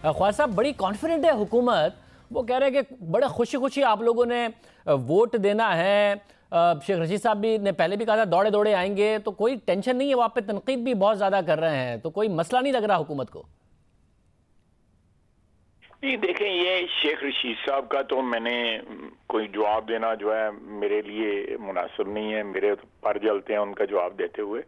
خواجہ صاحب بڑی کانفیڈنٹ ہے حکومت، وہ کہہ رہے ہیں کہ بڑے خوشی خوشی آپ لوگوں نے ووٹ دینا ہے. شیخ رشید صاحب بھی نے پہلے بھی کہا تھا دوڑے دوڑے آئیں گے، تو کوئی ٹینشن نہیں ہے. وہ آپ پہ تنقید بھی بہت زیادہ کر رہے ہیں، تو کوئی مسئلہ نہیں لگ رہا حکومت کو؟ نہیں دیکھیں، یہ شیخ رشید صاحب کا تو میں نے کوئی جواب دینا جو ہے میرے لیے مناسب نہیں ہے. میرے پر جلتے ہیں ان کا جواب دیتے ہوئے.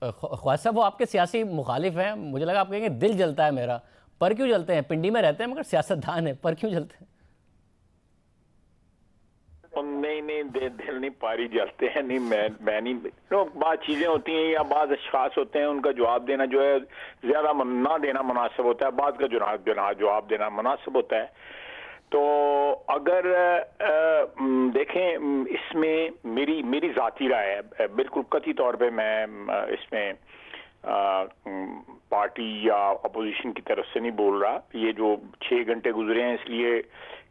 خواجہ صاحب وہ آپ کے سیاسی مخالف ہیں، مجھے لگا آپ کہیں گے دل جلتا ہے میرا. پر کیوں جلتے ہیں؟ پنڈی میں رہتے ہیں مگر سیاستدان ہیں، پر کیوں جلتے ہیں؟ نہیں دل نہیں، پاری جلتے ہیں. نہیں میں نہیں. بعض چیزیں ہوتی ہیں یا بعض اشخاص ہوتے ہیں، ان کا جواب دینا جو ہے زیادہ نہ دینا مناسب ہوتا ہے، بعض کا جواب دینا مناسب ہوتا ہے. تو اگر دیکھیں اس میں میری ذاتی رائے ہے، بالکل قطعی طور پہ میں اس میں پارٹی یا اپوزیشن کی طرف سے نہیں بول رہا. یہ جو 6 گھنٹے گزرے ہیں اس لیے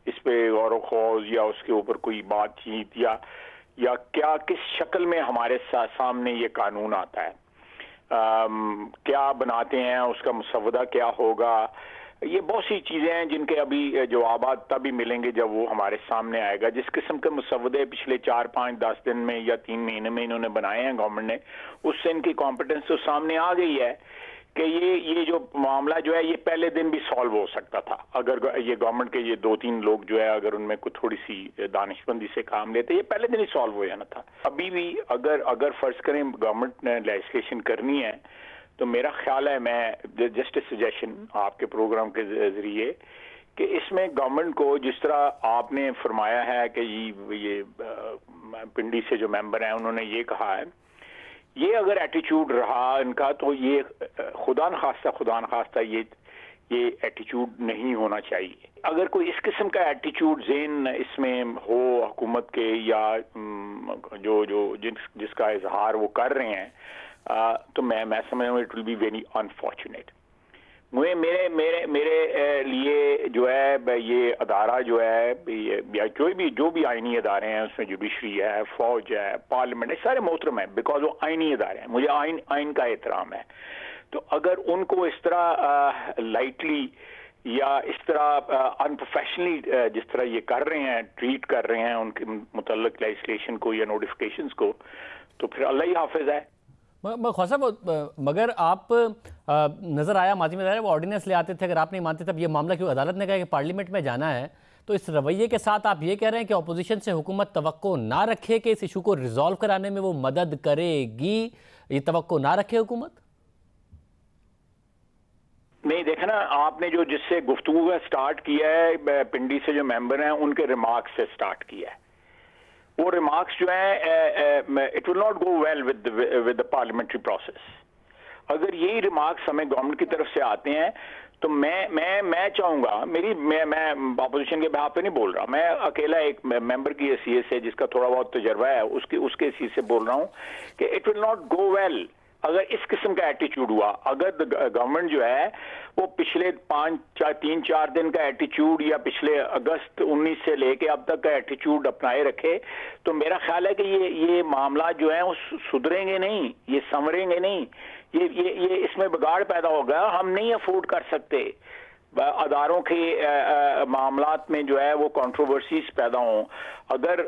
اس پہ غور و خوض یا اس کے اوپر کوئی بات چیت یا کیا کس شکل میں ہمارے سامنے یہ قانون آتا ہے، کیا بناتے ہیں، اس کا مسودہ کیا ہوگا، یہ بہت سی چیزیں ہیں جن کے ابھی جوابات تبھی ملیں گے جب وہ ہمارے سامنے آئے گا. جس قسم کے مسودے پچھلے 4 5 10 دن میں یا 3 مہینے میں انہوں نے بنائے ہیں گورنمنٹ نے، اس سے ان کی کمپیٹنس تو سامنے آ گئی ہے کہ یہ جو معاملہ جو ہے یہ پہلے دن بھی سالو ہو سکتا تھا اگر یہ گورنمنٹ کے یہ 2 3 لوگ جو ہے اگر ان میں کوئی تھوڑی سی دانش مندی سے کام لیتے، یہ پہلے دن ہی سالو ہو جانا تھا. ابھی بھی اگر فرض کریں گورنمنٹ نے لیجسلیشن کرنی ہے تو میرا خیال ہے، میں جسٹ اے سجیشن آپ کے پروگرام کے ذریعے، کہ اس میں گورنمنٹ کو جس طرح آپ نے فرمایا ہے کہ یہ پنڈی سے جو ممبر ہیں انہوں نے یہ کہا ہے، یہ اگر ایٹیچیوڈ رہا ان کا تو یہ خدا نخواستہ یہ ایٹیچیوڈ نہیں ہونا چاہیے. اگر کوئی اس قسم کا ایٹیچیوڈ ذہن اس میں ہو حکومت کے یا جس کا اظہار وہ کر رہے ہیں، تو میں سمجھ رہا ہوں it will be very unfortunate. میرے لیے جو ہے یہ ادارہ جو ہے یا جو بھی آئینی ادارے ہیں، اس میں جوڈیشری ہے، فوج ہے، پارلیمنٹ ہے، سارے محترم ہیں بیکاز وہ آئینی ادارے ہیں. مجھے آئین کا احترام ہے. تو اگر ان کو اس طرح لائٹلی یا اس طرح انپروفیشنلی جس طرح یہ کر رہے ہیں، ٹریٹ کر رہے ہیں ان کے متعلق لیجسلیشن کو یا نوٹیفیکیشنز کو، تو پھر اللہ ہی حافظ ہے. خواجہ صاحب مگر آپ نظر آیا ماضی میں وہ آرڈیننس لے آتے تھے، اگر آپ نہیں مانتے تب یہ معاملہ کیوں عدالت نے کہا کہ پارلیمنٹ میں جانا ہے، تو اس رویے کے ساتھ آپ یہ کہہ رہے ہیں کہ اپوزیشن سے حکومت توقع نہ رکھے کہ اس ایشو کو ریزالو کرانے میں وہ مدد کرے گی، یہ توقع نہ رکھے حکومت؟ نہیں دیکھیں نا، آپ نے جس سے گفتگو کا سٹارٹ کیا ہے، پنڈی سے جو ممبر ہیں ان کے ریمارکس سے سٹارٹ کیا ہے. وہ ریمارکس جو ہیں it will not go well with the parliamentary process. اگر یہی ریمارکس ہمیں گورنمنٹ کی طرف سے آتے ہیں تو میں چاہوں گا، میں اپوزیشن کے بہاف پہ نہیں بول رہا، میں اکیلا ایک ممبر کی حیثیت سے جس کا تھوڑا بہت تجربہ ہے اس کے حیثیت سے بول رہا ہوں کہ it will not go well اگر اس قسم کا ایٹیچیوڈ ہوا. اگر گورنمنٹ جو ہے وہ پچھلے 3 4 دن کا ایٹیچیوڈ یا پچھلے اگست 19 سے لے کے اب تک کا ایٹیچیوڈ اپنائے رکھے، تو میرا خیال ہے کہ یہ معاملات جو ہیں وہ سدھریں گے نہیں، یہ سنوریں گے نہیں. یہ اس میں بگاڑ پیدا ہوگا. ہم نہیں افورڈ کر سکتے اداروں کے معاملات میں جو ہے وہ کنٹروورسیز پیدا ہوں. اگر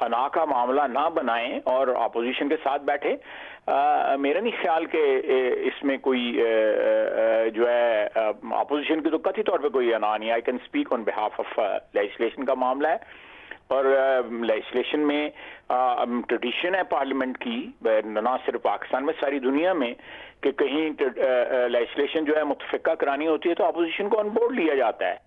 انا کا معاملہ نہ بنائیں اور اپوزیشن کے ساتھ بیٹھے، میرا نہیں خیال کہ اس میں کوئی جو ہے اپوزیشن کی تو قطعی طور پہ کوئی انا نہیں. I can speak on behalf of legislation کا معاملہ ہے، اور لیجسلیشن میں ٹریڈیشن ہے پارلیمنٹ کی، نہ صرف پاکستان میں ساری دنیا میں، کہ کہیں لیجسلیشن جو ہے متفقہ کرانی ہوتی ہے تو اپوزیشن کو آن بورڈ لیا جاتا ہے.